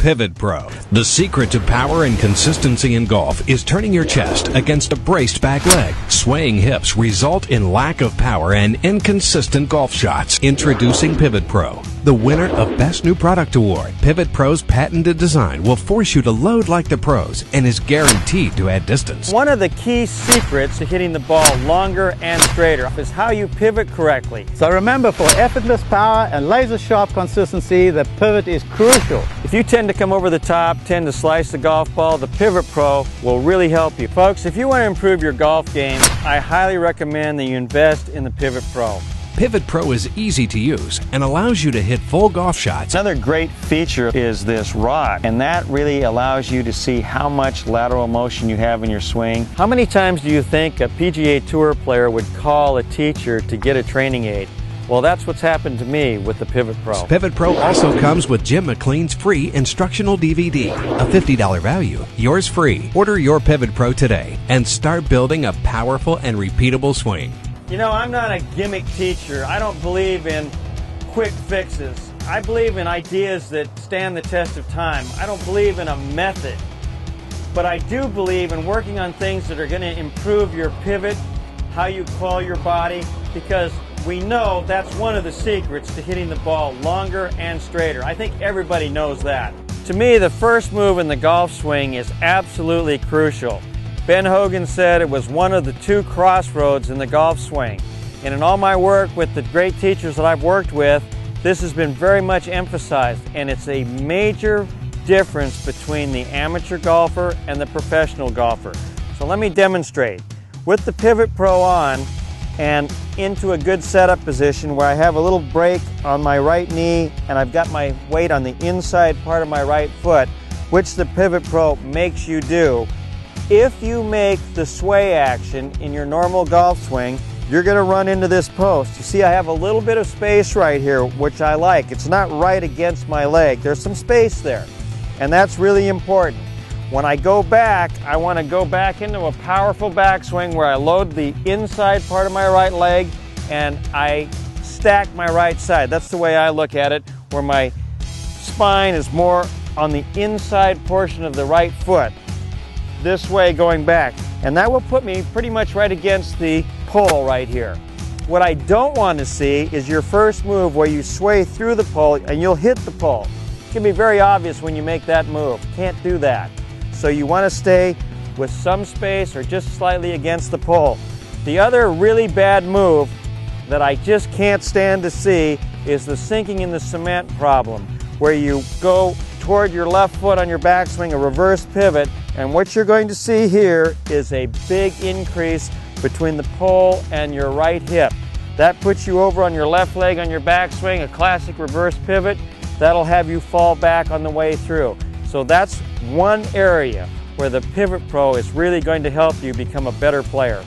PivotPro. The secret to power and consistency in golf is turning your chest against a braced back leg. Swaying hips result in lack of power and inconsistent golf shots. Introducing PivotPro, the winner of Best New Product Award. PivotPro's patented design will force you to load like the pros and is guaranteed to add distance. One of the key secrets to hitting the ball longer and straighter is how you pivot correctly. So remember, for effortless power and laser sharp consistency, the pivot is crucial. If you tend to come over the top, tend to slice the golf ball, the PivotPro will really help you. Folks, if you want to improve your golf game, I highly recommend that you invest in the PivotPro. PivotPro is easy to use and allows you to hit full golf shots. Another great feature is this rod, and that really allows you to see how much lateral motion you have in your swing. How many times do you think a PGA Tour player would call a teacher to get a training aid? Well, that's what's happened to me with the PivotPro. PivotPro also comes with Jim McLean's free instructional DVD, a $50 value, yours free. Order your PivotPro today and start building a powerful and repeatable swing. You know, I'm not a gimmick teacher. I don't believe in quick fixes. I believe in ideas that stand the test of time. I don't believe in a method. But I do believe in working on things that are going to improve your pivot, how you call your body, because we know that's one of the secrets to hitting the ball longer and straighter. I think everybody knows that. To me, the first move in the golf swing is absolutely crucial. Ben Hogan said it was one of the two crossroads in the golf swing. And in all my work with the great teachers that I've worked with, this has been very much emphasized, and it's a major difference between the amateur golfer and the professional golfer. So let me demonstrate. With the PivotPro on and into a good setup position where I have a little break on my right knee and I've got my weight on the inside part of my right foot, which the PivotPro makes you do. If you make the sway action in your normal golf swing, you're going to run into this post. You see, I have a little bit of space right here, which I like. It's not right against my leg. There's some space there, and that's really important. When I go back, I want to go back into a powerful backswing where I load the inside part of my right leg and I stack my right side. That's the way I look at it, where my spine is more on the inside portion of the right foot. This way going back, and that will put me pretty much right against the pole right here. What I don't want to see is your first move where you sway through the pole and you'll hit the pole. It can be very obvious when you make that move. Can't do that. So you want to stay with some space or just slightly against the pole. The other really bad move that I just can't stand to see is the sinking in the cement problem, where you go toward your left foot on your backswing, a reverse pivot, and what you're going to see here is a big increase between the pole and your right hip. That puts you over on your left leg on your backswing, a classic reverse pivot. That'll have you fall back on the way through. So that's one area where the PivotPro is really going to help you become a better player.